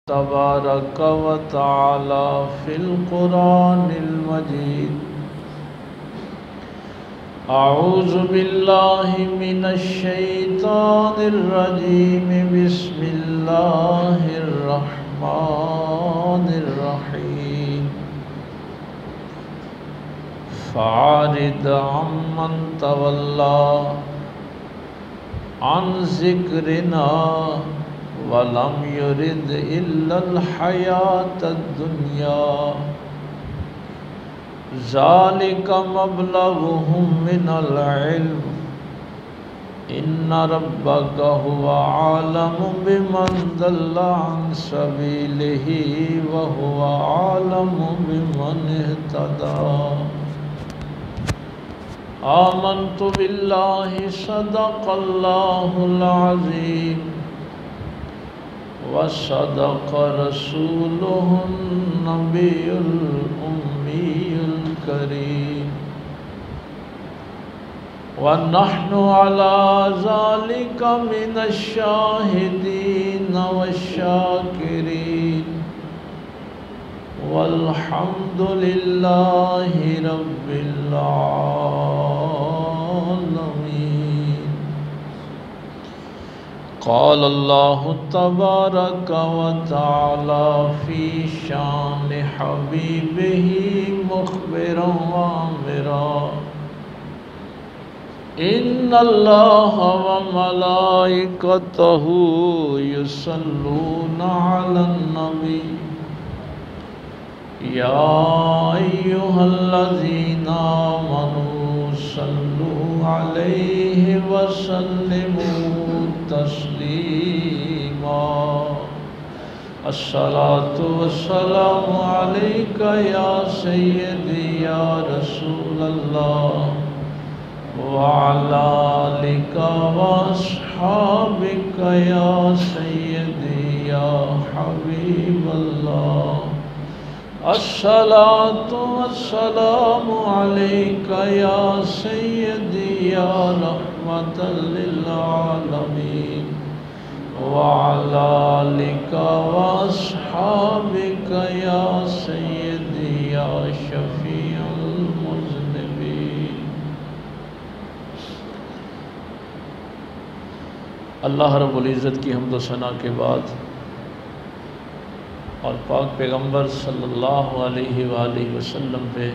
تبارک و تعالی فی القرآن المجید اعوذ باللہ من الشیطان الرجیم بسم اللہ الرحمن الرحیم فاعرض عمن تولی عن ذکرنا وَلَمْ يُرِدْ إِلَّا الْحَيَاةَ الدُّنْيَا ذَلِكَ مَبْلَغُهُم مِّنَ الْعِلْمِ إِنَّ رَبَّكَ هُوَ أَعْلَمُ بِمَنْ ضَلَّ عَنْ سَبِيلِهِ وَهُوَ أَعْلَمُ بِمَنِ اهْتَدَىٰ آمنت بِاللَّهِ صَدَقَ اللَّهُ الْعَظِيمُ وصدق رسوله النبي الأمي الكريم ونحن على ذلك من الشاهدين والشاكرين والحمد لله رب العالمين قال الله تبارك وتعالى في شان حبيبه مخبرا وامرا إن الله وملائكته يصلون على النبي يا أيها الذين آمنوا صلوا عليه وسلموا تسلیما الصلاة والسلام عليك يا سيدي يا رسول الله وعلى آلك وأصحابك يا سيدي يا حبيب الله الصلاة والسلام عليك يا سيدي يا رحمة للعالمين وعلى آلك وأصحابك يا سيدي يا شفيع المذنبين اللہ رب العزت کی حمد و ثنا کے بعد اور پاک پیغمبر صلی اللہ علیہ وآلہ وسلم پہ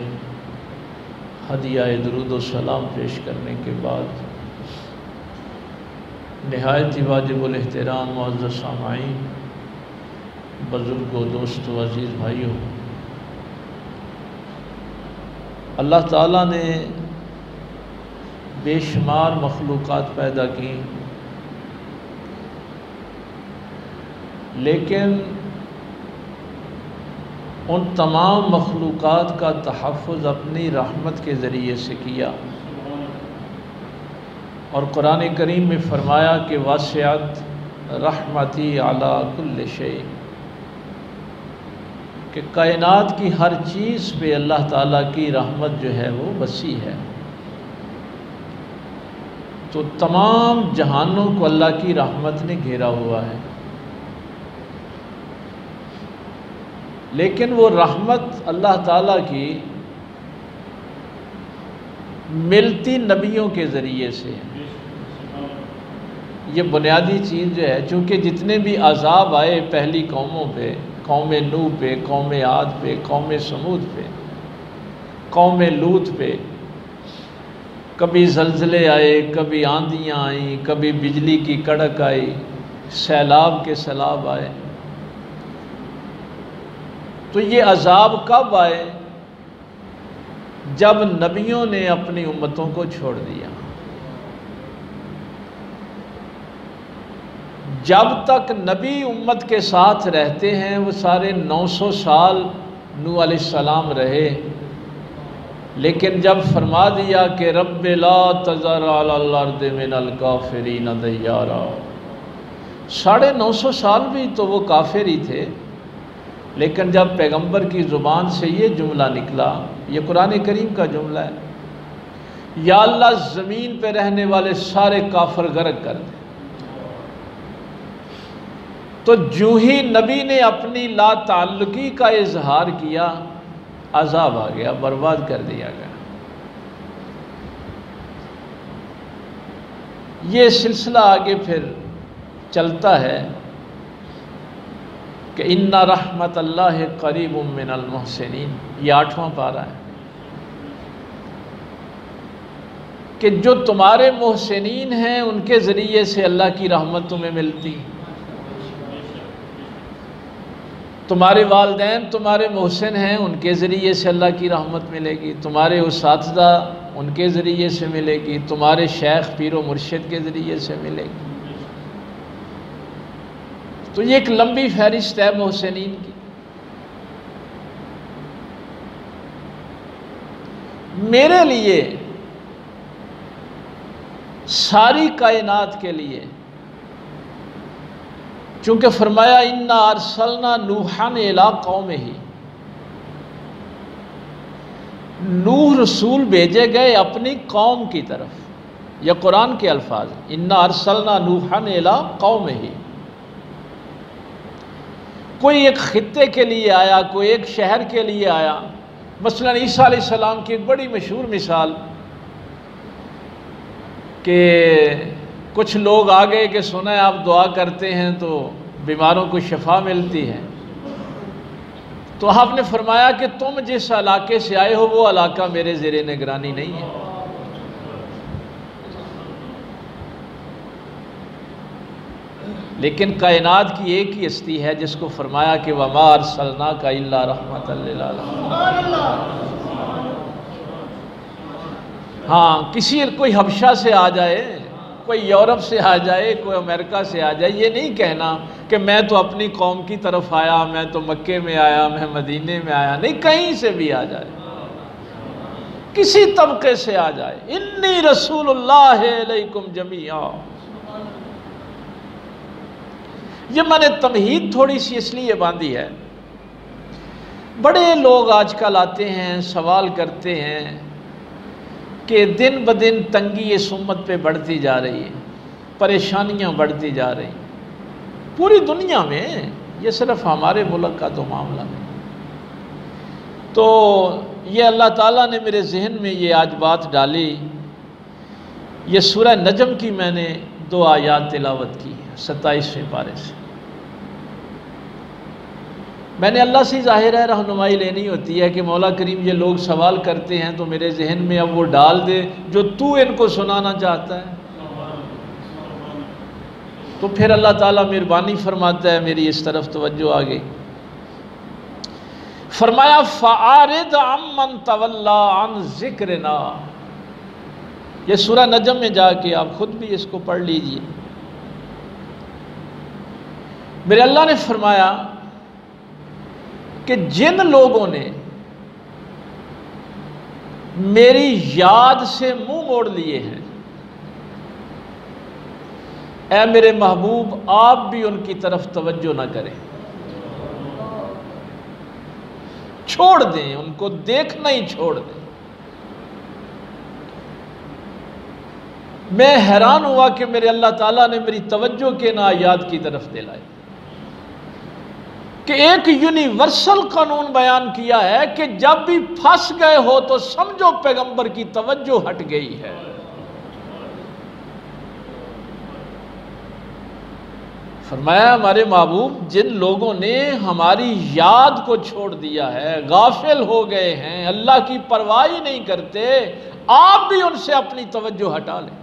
ہدیہ درود و سلام پیش کرنے کے بعد نہایت ہی واجب الاحترام معزز سامعین، بزرگوں، دوستوں، عزیز بھائیوں، اللہ تعالیٰ نے بے شمار مخلوقات پیدا کی، لیکن ان تمام مخلوقات کا تحفظ اپنی رحمت کے ذریعے سے کیا، اور قرآن کریم میں فرمایا کہ واسعت رحمتی علی کل شیء، کہ کائنات کی ہر چیز پہ اللہ تعالیٰ کی رحمت جو ہے وہ وسیع ہے۔ تو تمام جہانوں کو اللہ کی رحمت نے گھیرا ہوا ہے، لیکن وہ رحمت اللہ تعالیٰ کی ملتی نبیوں کے ذریعے سے ہے۔ یہ بنیادی چیز جو ہے، چونکہ جتنے بھی عذاب آئے پہلی قوموں پہ، قوم نوح پہ، قوم عاد پہ، قوم سمود پہ، قوم لوط پہ، کبھی زلزلے آئے، کبھی آندھیاں آئیں، کبھی بجلی کی کڑک آئی، سیلاب کے سیلاب آئے، تو یہ عذاب کب آئے؟ جب نبیوں نے اپنی امتوں کو چھوڑ دیا۔ جب تک نبی امت کے ساتھ رہتے ہیں، وہ سارے 900 سال نوح علیہ السلام رہے، لیکن جب فرما دیا کہ رب لا تذر علی الارض من الکافرین دیارا، 950 سال بھی تو وہ کافر ہی تھے، لیکن جب پیغمبر کی زبان سے یہ جملہ نکلا، یہ قرآن کریم کا جملہ ہے، یا اللہ زمین پہ رہنے والے سارے کافر غرق کر دے، تو جو ہی نبی نے اپنی لا تعلقی کا اظہار کیا، عذاب آ گیا، برباد کر دیا گیا۔ یہ سلسلہ آگے پھر چلتا ہے کہ ان رحمت اللہ قریب من المحسنین، یہ 8واں پارہ ہے کہ جو تمہارے محسنین ہیں ان کے ذریعے سے اللہ کی رحمت تمہیں ملتی، تمہارے والدین تمہارے محسن ہیں ان کے ذریعے سے اللہ کی رحمت ملے گی، تمہارے اساتذہ ان کے ذریعے سے ملے گی، تمہارے شیخ پیر و مرشد کے ذریعے سے ملے گی۔ تو یہ ایک لمبی فہرست ہے محسنین کی۔ میرے لیے، ساری کائنات کے لیے، چونکہ فرمایا انا ارسلنا نوحا الی قومہ، نوح رسول بھیجے گئے اپنی قوم کی طرف، یہ قرآن کے الفاظ، انا ارسلنا نوحا الی قومہ۔ کوئی ایک خطے کے لیے آیا، کوئی ایک شہر کے لیے آیا۔ مثلا عیسیٰ علیہ السلام کی ایک بڑی مشہور مثال کہ کچھ لوگ آ گئے کہ سنا ہے آپ دعا کرتے ہیں تو بیماروں کو شفا ملتی ہے، تو آپ نے فرمایا کہ تم جس علاقے سے آئے ہو وہ علاقہ میرے زیر نگرانی نہیں ہے۔ لیکن کائنات کی ایک ہی ہستی ہے جس کو فرمایا کہ وَمَا أَرْسَلْنَاكَ إِلَّا رَحْمَةً لِلْعَالَمِينَ۔ ہاں، کوئی حبشہ سے آ جائے، کوئی یورپ سے آ جائے، کوئی امریکہ سے آ جائے، یہ نہیں کہنا کہ میں تو اپنی قوم کی طرف آیا، میں تو مکے میں آیا، میں مدینے میں آیا، نہیں، کہیں سے بھی آ جائے، کسی طبقے سے آ جائے، انی رسول اللہ علیکم جمیعا۔ یہ میں نے تمہید تھوڑی سی اس لیے باندھی ہے، بڑے لوگ آج کل آتے ہیں سوال کرتے ہیں کہ دن بدن تنگی اس امت پہ بڑھتی جا رہی ہے، پریشانیاں بڑھتی جا رہی ہیں پوری دنیا میں، یہ صرف ہمارے ملک کا تو معاملہ نہیں۔ تو یہ اللہ تعالیٰ نے میرے ذہن میں یہ آج بات ڈالی، یہ سورہ نجم کی میں نے 2 آیات تلاوت کی 27ویں پارے سے۔ میں نے اللہ سے ظاہر ہے رہنمائی لینی ہوتی ہے کہ مولا کریم یہ لوگ سوال کرتے ہیں تو میرے ذہن میں اب وہ ڈال دے جو تو ان کو سنانا چاہتا ہے، تو پھر اللہ تعالیٰ مہربانی فرماتا ہے، میری اس طرف توجہ آ گئی۔ فرمایا فَأَعْرِضْ عَمَّنْ تَوَلَّىٰ عَنْ ذِكْرِنَا۔ یہ سورہ نجم میں جا کے آپ خود بھی اس کو پڑھ لیجئے۔ میرے اللہ نے فرمایا کہ جن لوگوں نے میری یاد سے منہ موڑ لیے ہیں، اے میرے محبوب آپ بھی ان کی طرف توجہ نہ کریں، چھوڑ دیں، ان کو دیکھنا ہی چھوڑ دیں۔ میں حیران ہوا کہ میرے اللہ تعالیٰ نے میری توجہ کے نا آیات کی طرف دلائی کہ ایک یونیورسل قانون بیان کیا ہے کہ جب بھی پھنس گئے ہو تو سمجھو پیغمبر کی توجہ ہٹ گئی ہے۔ فرمایا ہمارے محبوب جن لوگوں نے ہماری یاد کو چھوڑ دیا ہے، غافل ہو گئے ہیں، اللہ کی پرواہ ہی نہیں کرتے، آپ بھی ان سے اپنی توجہ ہٹا لیں۔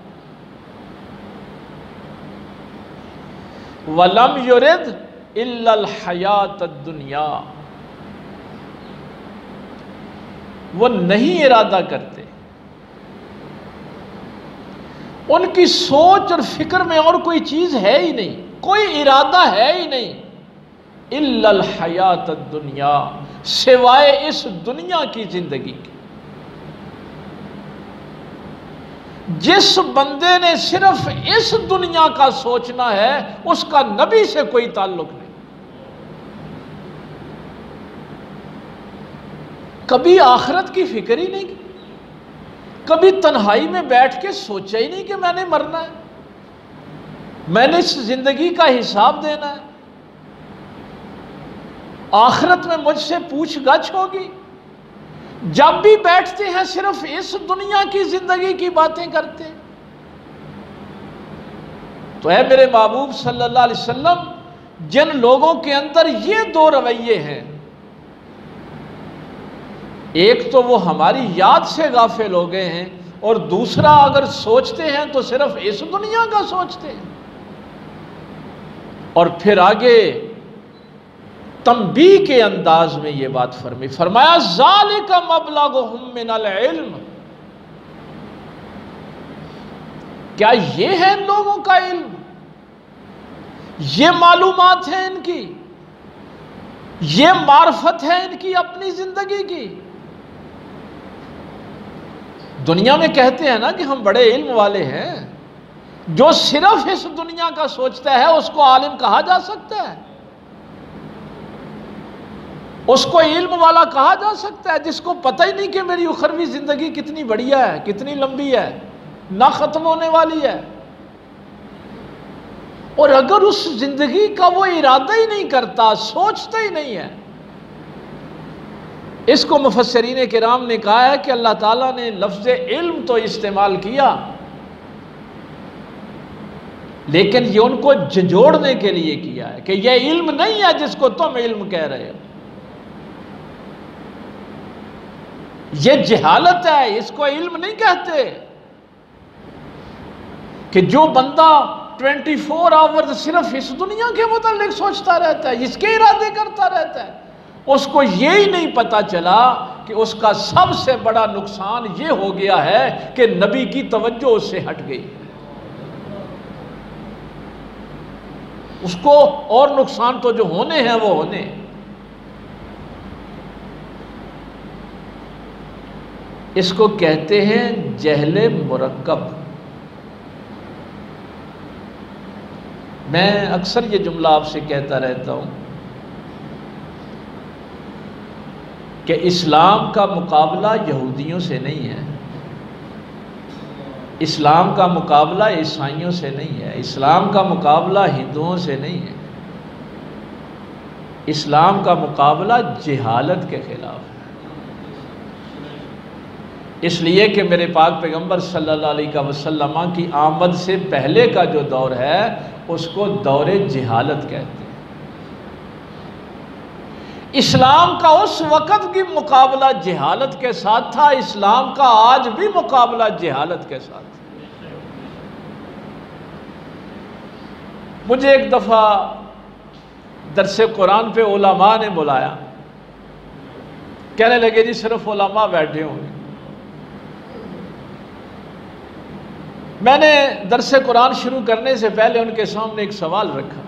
وَلَمْ يُرِدْ إِلَّا الْحَيَاةَ الدُّنْيَا، وہ نہیں ارادہ کرتے، ان کی سوچ اور فکر میں اور کوئی چیز ہے ہی نہیں، کوئی ارادہ ہے ہی نہیں، إِلَّا الْحَيَاةَ الدُّنْيَا، سوائے اس دنیا کی زندگی کے۔ جس بندے نے صرف اس دنیا کا سوچنا ہے اس کا نبی سے کوئی تعلق نہیں۔ کبھی آخرت کی فکر ہی نہیں کی، کبھی تنہائی میں بیٹھ کے سوچا ہی نہیں کہ میں نے مرنا ہے، میں نے اس زندگی کا حساب دینا ہے۔ آخرت میں مجھ سے پوچھ گچھ ہوگی؟ جب بھی بیٹھتے ہیں صرف اس دنیا کی زندگی کی باتیں کرتے ہیں۔ تو اے میرے محبوب صلی اللہ علیہ وسلم، جن لوگوں کے اندر یہ دو رویے ہیں، ایک تو وہ ہماری یاد سے غافل ہو گئے ہیں، اور دوسرا اگر سوچتے ہیں تو صرف اس دنیا کا سوچتے ہیں۔ اور پھر آگے تنبیہ کے انداز میں یہ بات فرمایا ذالک مبلغہم من العلم، کیا یہ ہے ان لوگوں کا علم، یہ معلومات ہیں ان کی، یہ معرفت ہے ان کی اپنی زندگی کی؟ دنیا میں کہتے ہیں نا کہ ہم بڑے علم والے ہیں، جو صرف اس دنیا کا سوچتا ہے اس کو عالم کہا جا سکتا ہے، اس کو علم والا کہا جا سکتا ہے، جس کو پتہ ہی نہیں کہ میری اخروی زندگی کتنی بڑھیا ہے، کتنی لمبی ہے، نہ ختم ہونے والی ہے۔ اور اگر اس زندگی کا وہ ارادہ ہی نہیں کرتا، سوچتا ہی نہیں ہے، اس کو مفسرین کرام نے کہا ہے کہ اللہ تعالیٰ نے لفظ علم تو استعمال کیا، لیکن یہ ان کو جھنجھوڑنے کے لیے کیا ہے کہ یہ علم نہیں ہے جس کو تم علم کہہ رہے ہو، یہ جہالت ہے، اس کو علم نہیں کہتے۔ کہ جو بندہ 24 آورز صرف اس دنیا کے متعلق سوچتا رہتا ہے، اس کے ارادے کرتا رہتا ہے، اس کو یہی نہیں پتا چلا کہ اس کا سب سے بڑا نقصان یہ ہو گیا ہے کہ نبی کی توجہ اس سے ہٹ گئی۔ اس کو اور نقصان تو جو ہونے ہیں وہ ہونے ہیں۔ اس کو کہتے ہیں جہل مرکب۔ میں اکثر یہ جملہ آپ سے کہتا رہتا ہوں کہ اسلام کا مقابلہ یہودیوں سے نہیں ہے، اسلام کا مقابلہ عیسائیوں سے نہیں ہے، اسلام کا مقابلہ ہندوؤں سے نہیں ہے، اسلام کا مقابلہ جہالت کے خلاف ہے۔ اس لیے کہ میرے پاک پیغمبر صلی اللہ علیہ وسلم کی آمد سے پہلے کا جو دور ہے اس کو دور جہالت کہتے ہیں۔ اسلام کا اس وقت بھی مقابلہ جہالت کے ساتھ تھا، اسلام کا آج بھی مقابلہ جہالت کے ساتھ۔ مجھے ایک دفعہ درس قرآن پہ علماء نے بلایا، کہنے لگے جی صرف علماء بیٹھے ہوں گے۔ میں نے درس قرآن شروع کرنے سے پہلے ان کے سامنے ایک سوال رکھا،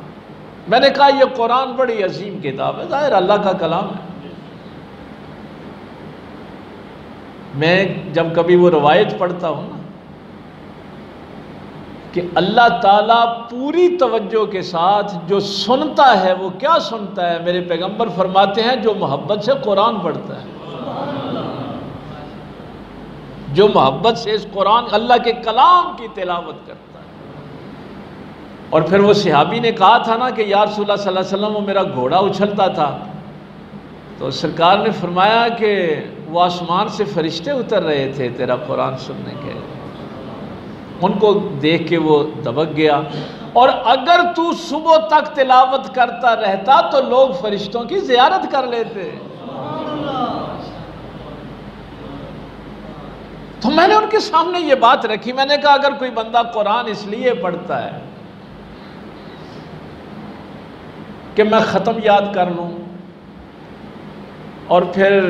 میں نے کہا یہ قرآن بڑی عظیم کتاب ہے، ظاہر اللہ کا کلام ہے، میں جب کبھی وہ روایت پڑھتا ہوں نا کہ اللہ تعالیٰ پوری توجہ کے ساتھ جو سنتا ہے وہ کیا سنتا ہے، میرے پیغمبر فرماتے ہیں جو محبت سے قرآن پڑھتا ہے، جو محبت سے اس قرآن اللہ کے کلام کی تلاوت کرتا ہے۔ اور پھر وہ صحابی نے کہا تھا نا کہ یا رسول اللہ صلی اللہ علیہ وسلم وہ میرا گھوڑا اچھلتا تھا، تو سرکار نے فرمایا کہ وہ آسمان سے فرشتے اتر رہے تھے تیرا قرآن سننے کے، ان کو دیکھ کے وہ دبک گیا، اور اگر تو صبح تک تلاوت کرتا رہتا تو لوگ فرشتوں کی زیارت کر لیتے۔ تو میں نے ان کے سامنے یہ بات رکھی، میں نے کہا اگر کوئی بندہ قرآن اس لیے پڑھتا ہے کہ میں ختم یاد کر لوں اور پھر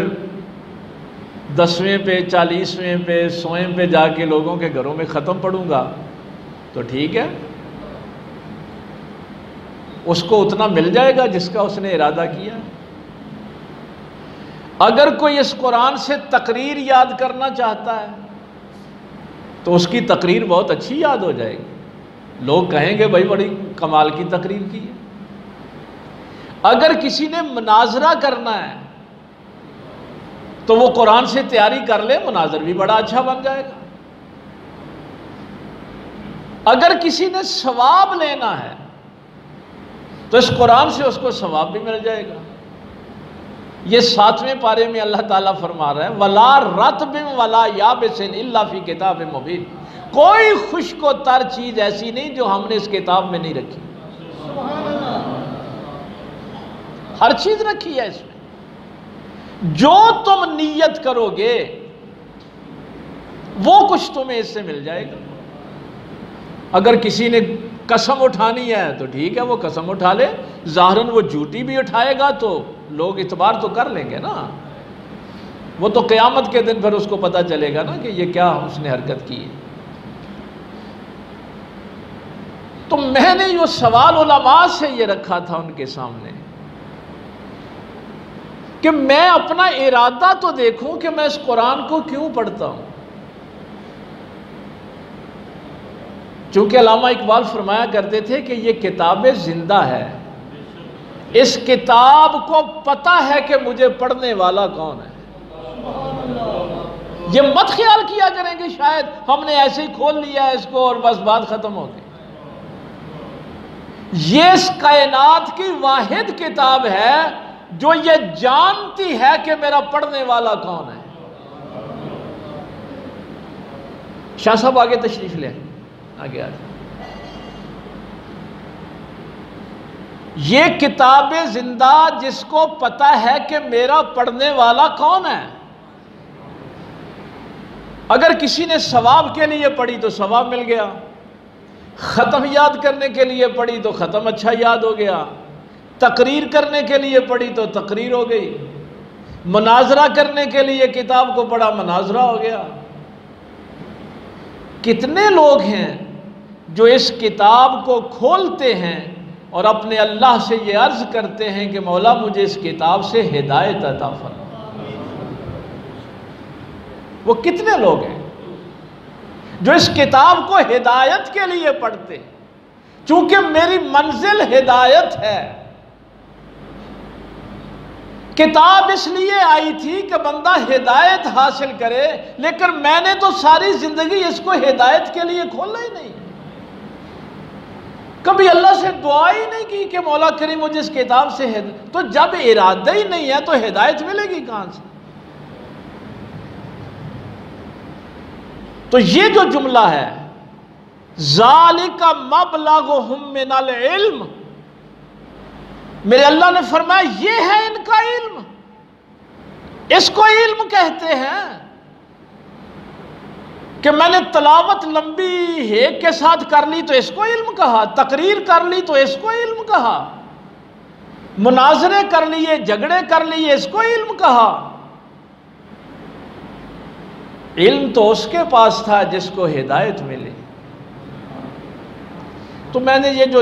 10ویں پہ 40ویں پہ 100ویں پہ جا کے لوگوں کے گھروں میں ختم پڑھوں گا تو ٹھیک ہے، اس کو اتنا مل جائے گا جس کا اس نے ارادہ کیا۔ اگر کوئی اس قرآن سے تقریر یاد کرنا چاہتا ہے تو اس کی تقریر بہت اچھی یاد ہو جائے گی، لوگ کہیں گے بھائی بڑی کمال کی تقریر کی ہے۔ اگر کسی نے مناظرہ کرنا ہے تو وہ قرآن سے تیاری کر لے، مناظر بھی بڑا اچھا بن جائے گا۔ اگر کسی نے ثواب لینا ہے تو اس قرآن سے اس کو ثواب بھی مل جائے گا۔ یہ 7ویں پارے میں اللہ تعالیٰ فرما رہا ہے وَلَا رَطْبٍ وَلَا يَابِسٍ إِلَّا فِي كِتَابٍ مُبِينٍ، کوئی خشک و تر چیز ایسی نہیں جو ہم نے اس کتاب میں نہیں رکھی، ہر چیز رکھی ہے اس میں، جو تم نیت کرو گے وہ کچھ تمہیں اس سے مل جائے گا۔ اگر کسی نے قسم اٹھانی ہے تو ٹھیک ہے، وہ قسم اٹھا لے، ظاہراً وہ جھوٹی بھی اٹھائے گا تو لوگ اعتبار تو کر لیں گے نا، وہ تو قیامت کے دن پھر اس کو پتہ چلے گا نا کہ یہ کیا اس نے حرکت کی ہے۔ تو میں نے یہ سوال علماء سے یہ رکھا تھا ان کے سامنے کہ میں اپنا ارادہ تو دیکھوں کہ میں اس قرآن کو کیوں پڑھتا ہوں۔ چونکہ علامہ اقبال فرمایا کرتے تھے کہ یہ کتاب زندہ ہے، اس کتاب کو پتہ ہے کہ مجھے پڑھنے والا کون ہے۔ یہ مت خیال کیا کریں کہ شاید ہم نے ایسے ہی کھول لیا ہے اس کو اور بس بات ختم ہو گئی۔ یہ اس کائنات کی واحد کتاب ہے جو یہ جانتی ہے کہ میرا پڑھنے والا کون ہے۔ شاہ صاحب آگے تشریف لیں، آگے آگے۔ یہ کتاب زندہ جس کو پتہ ہے کہ میرا پڑھنے والا کون ہے، اگر کسی نے ثواب کے لیے پڑھی تو ثواب مل گیا، ختم یاد کرنے کے لیے پڑھی تو ختم اچھا یاد ہو گیا، تقریر کرنے کے لیے پڑھی تو تقریر ہو گئی، مناظرہ کرنے کے لیے کتاب کو پڑھا مناظرہ ہو گیا۔ کتنے لوگ ہیں جو اس کتاب کو کھولتے ہیں اور اپنے اللہ سے یہ عرض کرتے ہیں کہ مولا مجھے اس کتاب سے ہدایت عطا فرما۔ وہ کتنے لوگ ہیں جو اس کتاب کو ہدایت کے لیے پڑھتے ہیں؟ چونکہ میری منزل ہدایت ہے، کتاب اس لیے آئی تھی کہ بندہ ہدایت حاصل کرے، لیکن میں نے تو ساری زندگی اس کو ہدایت کے لیے کھولا ہی نہیں، کبھی اللہ سے دعا ہی نہیں کی کہ مولا کریم مجھے اس کتاب سے تو جب ارادہ ہی نہیں ہے تو ہدایت ملے گی کہاں سے؟ تو یہ جو جملہ ہے ذالک مبلغہم من العلم، میرے اللہ نے فرمایا یہ ہے ان کا علم، اس کو علم کہتے ہیں کہ میں نے تلاوت لمبی ایک کے ساتھ کر لی تو اس کو علم کہا، تقریر کر لی تو اس کو علم کہا، مناظرے کر لیے، جھگڑے کر لیے، اس کو علم کہا۔ علم تو اس کے پاس تھا جس کو ہدایت ملی۔ تو میں نے یہ جو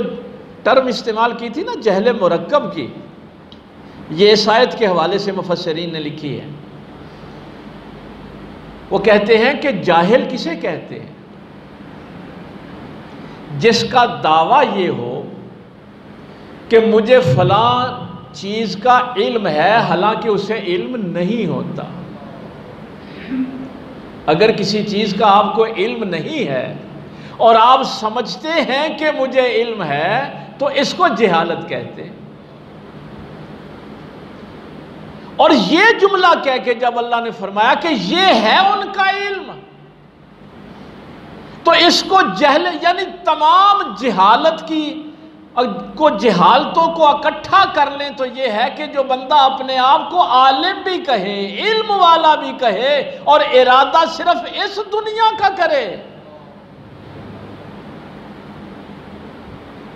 ٹرم استعمال کی تھی نا جہل مرکب کی، یہ اس آیت کے حوالے سے مفسرین نے لکھی ہے۔ وہ کہتے ہیں کہ جاہل کسے کہتے ہیں؟ جس کا دعویٰ یہ ہو کہ مجھے فلاں چیز کا علم ہے حالانکہ اسے علم نہیں ہوتا۔ اگر کسی چیز کا آپ کو علم نہیں ہے اور آپ سمجھتے ہیں کہ مجھے علم ہے تو اس کو جہالت کہتے ہیں۔ اور یہ جملہ کہہ کے جب اللہ نے فرمایا کہ یہ ہے ان کا علم، تو اس کو جہل یعنی تمام جہالت کو جہالتوں کو اکٹھا کر لیں تو یہ ہے کہ جو بندہ اپنے آپ کو عالم بھی کہے، علم والا بھی کہے اور ارادہ صرف اس دنیا کا کرے،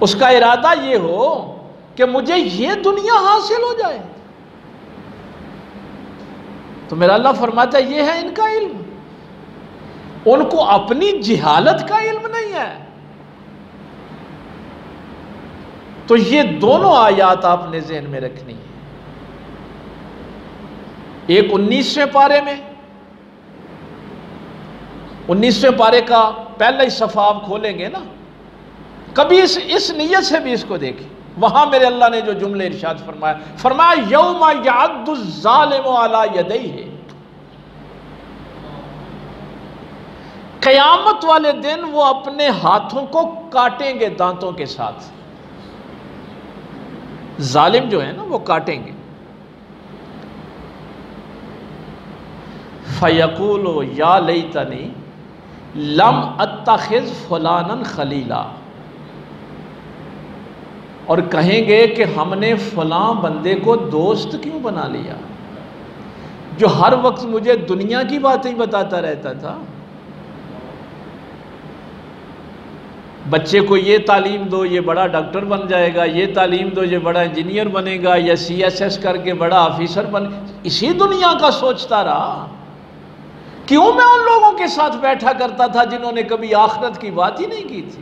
اس کا ارادہ یہ ہو کہ مجھے یہ دنیا حاصل ہو جائے، تو میرا اللہ فرماتا ہے یہ ہے ان کا علم۔ ان کو اپنی جہالت کا علم نہیں ہے۔ تو یہ دونوں آیات آپ نے ذہن میں رکھنی ہے۔ ایک 19ویں پارے میں، 19ویں پارے کا پہلا ہی صفحہ آپ کھولیں گے نا، کبھی اس نیت سے بھی اس کو دیکھیں، وہاں میرے اللہ نے جو جملے ارشاد فرمایا یوم یعد الظالم علی یدیہ، قیامت والے دن وہ اپنے ہاتھوں کو کاٹیں گے دانتوں کے ساتھ، ظالم جو ہے نا وہ کاٹیں گے، فیقول یا لیتنی لم اتخذ فلانا خلیلا، اور کہیں گے کہ ہم نے فلاں بندے کو دوست کیوں بنا لیا جو ہر وقت مجھے دنیا کی باتیں بتاتا رہتا تھا۔ بچے کو یہ تعلیم دو یہ بڑا ڈاکٹر بن جائے گا، یہ تعلیم دو یہ بڑا انجینئر بنے گا، یا CSS کر کے بڑا آفیسر بنے، اسی دنیا کا سوچتا رہا۔ کیوں میں ان لوگوں کے ساتھ بیٹھا کرتا تھا جنہوں نے کبھی آخرت کی بات ہی نہیں کی تھی؟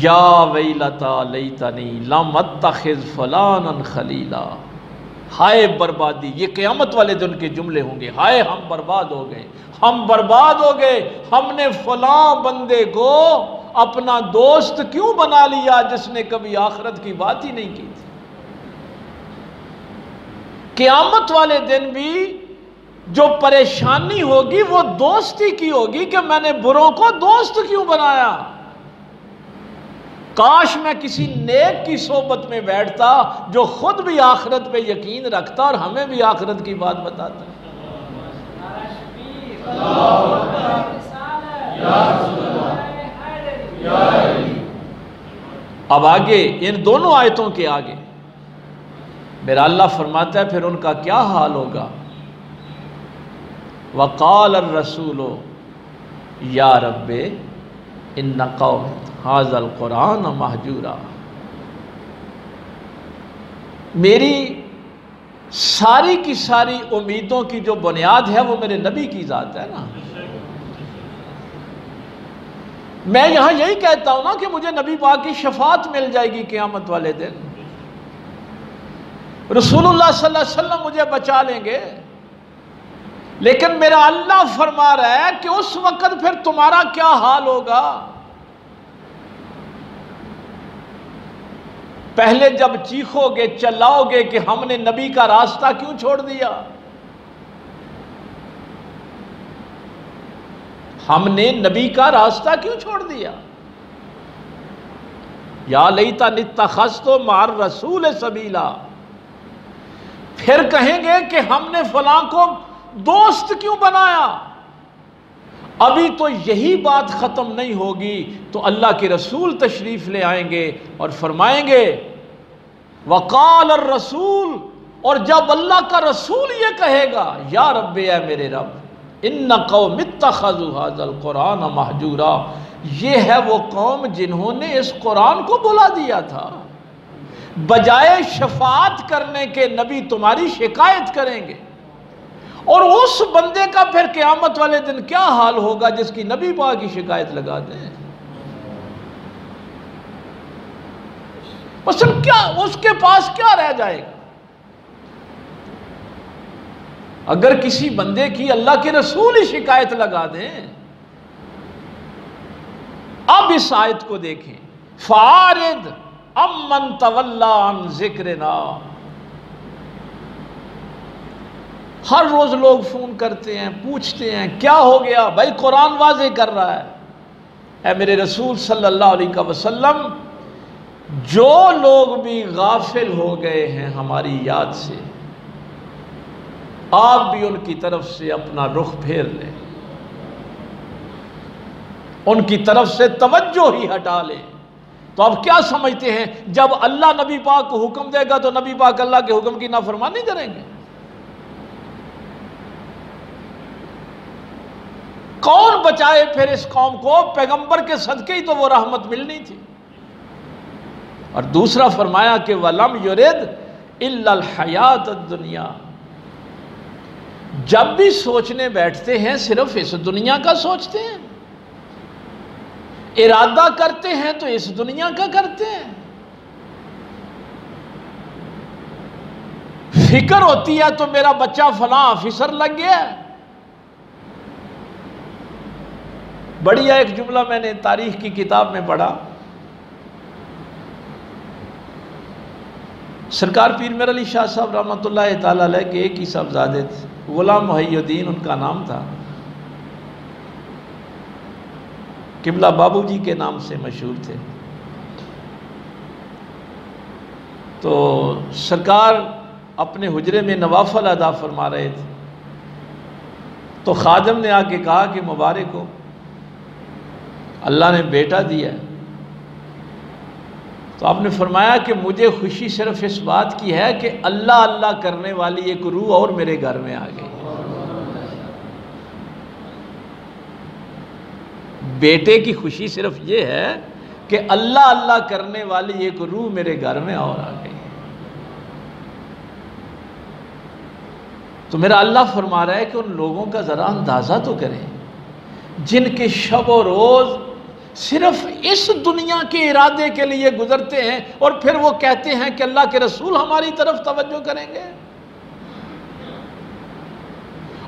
یا ویلتا لیتنی لم اتخذ فلانا خلیلا، ہائے بربادی، یہ قیامت والے دن کے جملے ہوں گے، ہائے ہم برباد ہو گئے، ہم برباد ہو گئے، ہم نے فلاں بندے کو اپنا دوست کیوں بنا لیا جس نے کبھی آخرت کی بات ہی نہیں کی تھی۔ قیامت والے دن بھی جو پریشانی ہوگی وہ دوستی کی ہوگی کہ میں نے بروں کو دوست کیوں بنایا۔ کاش میں کسی نیک کی صحبت میں بیٹھتا جو خود بھی آخرت پہ یقین رکھتا اور ہمیں بھی آخرت کی بات بتاتا۔ اب آگے ان دونوں آیتوں کے آگے میرا اللہ فرماتا ہے پھر ان کا کیا حال ہوگا۔ وقال الرسول یا رب ان قوم ھذا القرآن مہجورا، میری ساری کی ساری امیدوں کی جو بنیاد ہے وہ میرے نبی کی ذات ہے نا۔ میں یہاں یہی کہتا ہوں نا کہ مجھے نبی پاک کی شفاعت مل جائے گی قیامت والے دن، رسول اللہ صلی اللہ علیہ وسلم مجھے بچا لیں گے، لیکن میرا اللہ فرما رہا ہے کہ اس وقت پھر تمہارا کیا حال ہوگا۔ پہلے جب چیخو گے چلاؤ گے کہ ہم نے نبی کا راستہ کیوں چھوڑ دیا، ہم نے نبی کا راستہ کیوں چھوڑ دیا، یا لیتنی اتخذت مع الرسول سبیلا، پھر کہیں گے کہ ہم نے فلاں کو دوست کیوں بنایا۔ ابھی تو یہی بات ختم نہیں ہوگی تو اللہ کے رسول تشریف لے آئیں گے اور فرمائیں گے وقال الرسول، اور جب اللہ کا رسول یہ کہے گا یا رب اے میرے رب ان قوم اتخذوا ھذا القرآن مہجورا، یہ ہے وہ قوم جنہوں نے اس قرآن کو بھلا دیا تھا، بجائے شفاعت کرنے کے نبی تمہاری شکایت کریں گے۔ اور اس بندے کا پھر قیامت والے دن کیا حال ہوگا جس کی نبی پاک کی شکایت لگا دیں۔ مثلا کیا اس کے پاس کیا رہ جائے گا اگر کسی بندے کی اللہ کے رسول ہی شکایت لگا دیں۔ اب اس آیت کو دیکھیں، فَعَارِضْ عَمَّنْ تَوَلَّىٰ عَنْ ذِكْرِنَا، ہر روز لوگ فون کرتے ہیں پوچھتے ہیں کیا ہو گیا، بھائی قرآن واضح کر رہا ہے۔ اے میرے رسول صلی اللہ علیہ وسلم، جو لوگ بھی غافل ہو گئے ہیں ہماری یاد سے، آپ بھی ان کی طرف سے اپنا رخ پھیر لیں، ان کی طرف سے توجہ ہی ہٹا لیں۔ تو اب کیا سمجھتے ہیں جب اللہ نبی پاک کو حکم دے گا تو نبی پاک اللہ کے حکم کی نافرمانی کریں گے؟ کون بچائے پھر اس قوم کو؟ پیغمبر کے صدقے ہی تو وہ رحمت ملنی تھی۔ اور دوسرا فرمایا کہ وَلَمْ يُرِدْ إِلَّا الْحَيَاةَ الدُّنْيَا، جب بھی سوچنے بیٹھتے ہیں صرف اس دنیا کا سوچتے ہیں، ارادہ کرتے ہیں تو اس دنیا کا کرتے ہیں، فکر ہوتی ہے تو میرا بچہ فلاں آفیسر لگ گیا ہے۔ بڑھیا ایک جملہ میں نے تاریخ کی کتاب میں پڑھا، سرکار پیر میر علی شاہ صاحب رحمۃ اللہ تعالی علیہ کے ایک ہی صاحبزادے تھے، غلام محی الدین ان کا نام تھا، قبلہ بابو جی کے نام سے مشہور تھے۔ تو سرکار اپنے حجرے میں نوافل ادا فرما رہے تھے، تو خادم نے آ کے کہا کہ مبارک ہو، اللہ نے بیٹا دیا ہے۔ تو آپ نے فرمایا کہ مجھے خوشی صرف اس بات کی ہے کہ اللہ اللہ کرنے والی ایک روح اور میرے گھر میں آ گئی۔ بیٹے کی خوشی صرف یہ ہے کہ اللہ اللہ کرنے والی ایک روح میرے گھر میں اور آ گئی۔ تو میرا اللہ فرما رہا ہے کہ ان لوگوں کا ذرا اندازہ تو کریں جن کے شب و روز صرف اس دنیا کے ارادے کے لیے گزرتے ہیں، اور پھر وہ کہتے ہیں کہ اللہ کے رسول ہماری طرف توجہ کریں گے،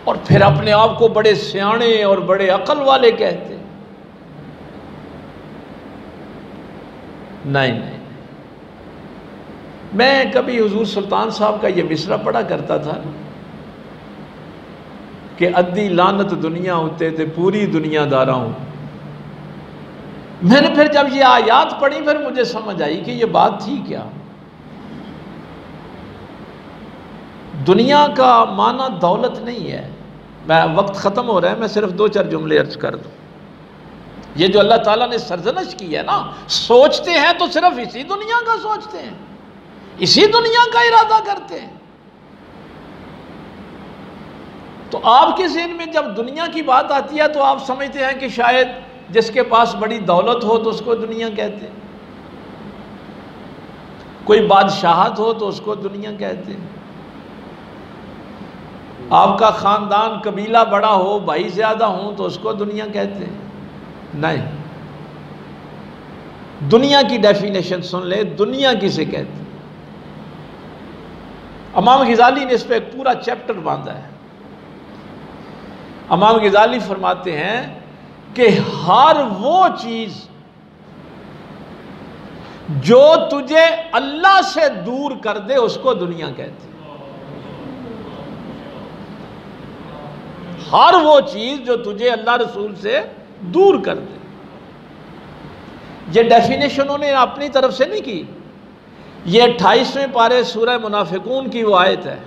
اور پھر اپنے آپ کو بڑے سیانے اور بڑے عقل والے کہتے ہیں۔ نہیں، میں کبھی حضور سلطان صاحب کا یہ مصرع پڑھا کرتا تھا کہ ادی لانت دنیا ہوتے تھے پوری دنیا دارا ہوں۔ میں نے پھر جب یہ آیات پڑھی پھر مجھے سمجھ آئی کہ یہ بات تھی کیا۔ دنیا کا معنی دولت نہیں ہے۔ میں وقت ختم ہو رہا ہے، میں صرف 2-4 جملے عرض کر دوں۔ یہ جو اللہ تعالیٰ نے سرزنش کی ہے نا، سوچتے ہیں تو صرف اسی دنیا کا سوچتے ہیں، اسی دنیا کا ارادہ کرتے ہیں۔ تو آپ کے ذہن میں جب دنیا کی بات آتی ہے تو آپ سمجھتے ہیں کہ شاید جس کے پاس بڑی دولت ہو تو اس کو دنیا کہتے ہیں، کوئی بادشاہت ہو تو اس کو دنیا کہتے ہیں، آپ کا خاندان قبیلہ بڑا ہو، بھائی زیادہ ہوں تو اس کو دنیا کہتے ہیں۔ نہیں، دنیا کی ڈیفینیشن سن لے، دنیا کسے کہتے ہیں۔ امام غزالی نے اس پہ ایک پورا چیپٹر باندھا ہے۔ امام غزالی فرماتے ہیں کہ ہر وہ چیز جو تجھے اللہ سے دور کر دے اس کو دنیا کہتے ہیں۔ ہر وہ چیز جو تجھے اللہ رسول سے دور کر دے۔ یہ ڈیفینیشن انہوں نے اپنی طرف سے نہیں کی، یہ 28ویں پارے سورہ منافقون کی وہ آیت ہے۔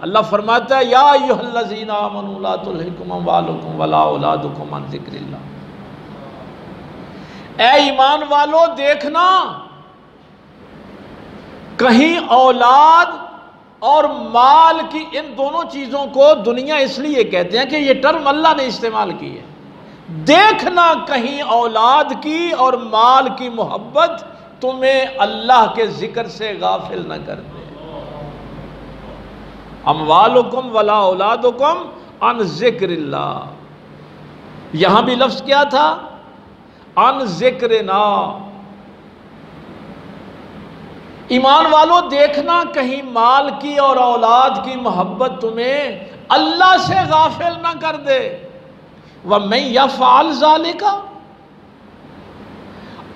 اللہ فرماتا ہے یا ایھا الذین آمنوا لا تلھکم اموالکم ولا اولادکم عن ذکر اللہ۔ اے ایمان والو دیکھنا، کہیں اولاد اور مال کی ان دونوں چیزوں کو دنیا اس لیے کہتے ہیں کہ یہ ٹرم اللہ نے استعمال کی ہے۔ دیکھنا کہیں اولاد کی اور مال کی محبت تمہیں اللہ کے ذکر سے غافل نہ کر دے۔ اموالکم ولا اولادکم عن ذکر اللہ، یہاں بھی لفظ کیا تھا؟ عن ذکرنا۔ ایمان والو دیکھنا کہیں مال کی اور اولاد کی محبت تمہیں اللہ سے غافل نہ کر دے۔ وَمَن يَفْعَلْ ذَلِكَ،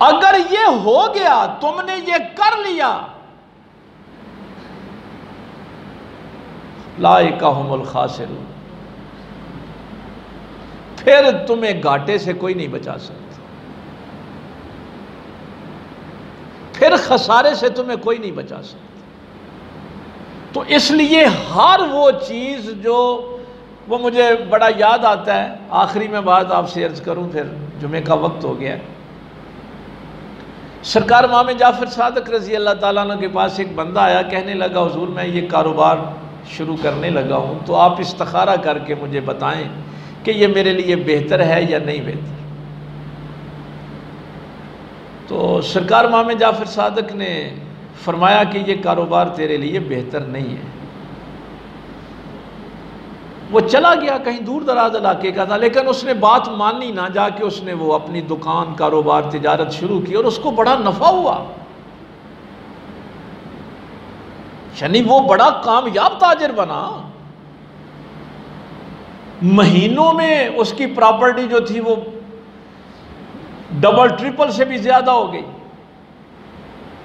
اگر یہ ہو گیا، تم نے یہ کر لیا، اولئک ھم الخاسرون، پھر تمہیں گھاٹے سے کوئی نہیں بچا سکتا، پھر خسارے سے تمہیں کوئی نہیں بچا سکتا۔ تو اس لیے ہر وہ چیز جو وہ مجھے بڑا یاد آتا ہے، آخری میں بات آپ سے عرض کروں پھر جمعے کا وقت ہو گیا۔ سرکار امام جعفر صادق رضی اللہ تعالیٰ عنہ کے پاس ایک بندہ آیا، کہنے لگا حضور میں یہ کاروبار شروع کرنے لگا ہوں، تو آپ استخارہ کر کے مجھے بتائیں کہ یہ میرے لیے بہتر ہے یا نہیں بہتر۔ تو سرکار امام جعفر صادق نے فرمایا کہ یہ کاروبار تیرے لیے بہتر نہیں ہے۔ وہ چلا گیا، کہیں دور دراز علاقے کا تھا، لیکن اس نے بات مانی نہ، جا کے اس نے وہ اپنی دکان کاروبار تجارت شروع کی اور اس کو بڑا نفع ہوا، یعنی وہ بڑا کامیاب تاجر بنا۔ مہینوں میں اس کی پراپرٹی جو تھی وہ ڈبل ٹرپل سے بھی زیادہ ہو گئی۔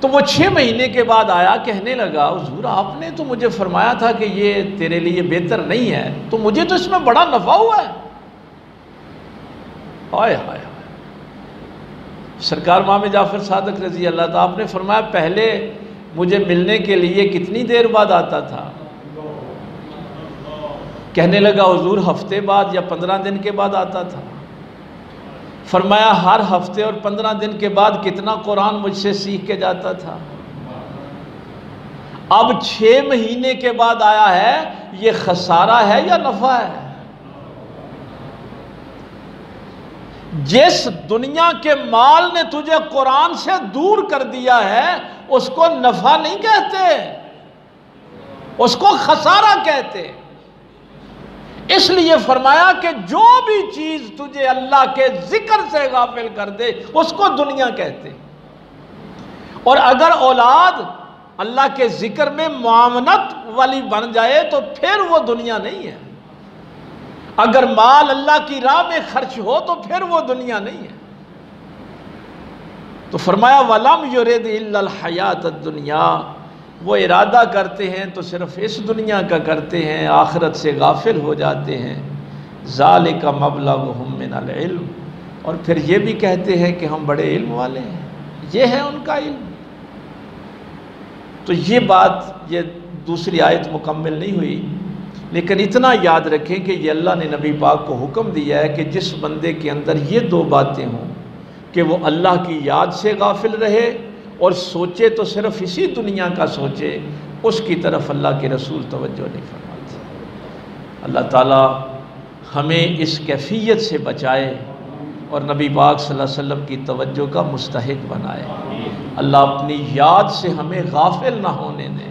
تو وہ 6 مہینے کے بعد آیا، کہنے لگا حضور آپ نے تو مجھے فرمایا تھا کہ یہ تیرے لیے بہتر نہیں ہے، تو مجھے تو اس میں بڑا نفع ہوا ہے۔ ہائے ہائے ہائے، سرکار امام جعفر صادق رضی اللہ تعالیٰ آپ نے فرمایا پہلے مجھے ملنے کے لیے کتنی دیر بعد آتا تھا؟ کہنے لگا حضور ہفتے بعد یا 15 دن کے بعد آتا تھا؟ فرمایا ہر ہفتے اور 15 دن کے بعد کتنا قرآن مجھ سے سیکھ کے جاتا تھا۔ اب 6 مہینے کے بعد آیا ہے، یہ خسارہ ہے یا نفع ہے؟ جس دنیا کے مال نے تجھے قرآن سے دور کر دیا ہے اس کو نفع نہیں کہتے، اس کو خسارہ کہتے۔ اس لیے فرمایا کہ جو بھی چیز تجھے اللہ کے ذکر سے غافل کر دے اس کو دنیا کہتے۔ اور اگر اولاد اللہ کے ذکر میں معاونت والی بن جائے تو پھر وہ دنیا نہیں ہے۔ اگر مال اللہ کی راہ میں خرچ ہو تو پھر وہ دنیا نہیں ہے۔ تو فرمایا وَلَمْ يُرِدْ إِلَّا الْحَيَاةَ الدُّنْيَا، وہ ارادہ کرتے ہیں تو صرف اس دنیا کا کرتے ہیں، آخرت سے غافل ہو جاتے ہیں۔ ذَلِكَ مَبْلَغُهُم مِّنَ الْعِلْمِ، اور پھر یہ بھی کہتے ہیں کہ ہم بڑے علم والے ہیں، یہ ہے ان کا علم۔ تو یہ بات، یہ دوسری آیت مکمل نہیں ہوئی، لیکن اتنا یاد رکھیں کہ یہ اللہ نے نبی پاک کو حکم دیا ہے کہ جس بندے کے اندر یہ 2 باتیں ہوں کہ وہ اللہ کی یاد سے غافل رہے اور سوچے تو صرف اسی دنیا کا سوچے، اس کی طرف اللہ کے رسول توجہ نہیں فرماتے۔ اللہ تعالی ہمیں اس کیفیت سے بچائے اور نبی پاک صلی اللہ علیہ وسلم کی توجہ کا مستحق بنائے۔ اللہ اپنی یاد سے ہمیں غافل نہ ہونے دے۔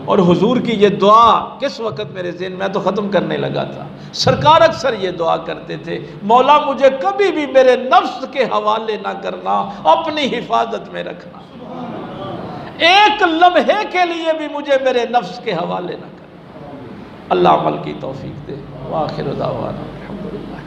اور حضور کی یہ دعا کس وقت میرے ذہن میں تو ختم کرنے لگا تھا، سرکار اکثر یہ دعا کرتے تھے، مولا مجھے کبھی بھی میرے نفس کے حوالے نہ کرنا، اپنی حفاظت میں رکھنا، ایک لمحے کے لیے بھی مجھے میرے نفس کے حوالے نہ کرنا۔ اللہ عمل کی توفیق دے۔ وآخر دعوانا الحمدللہ۔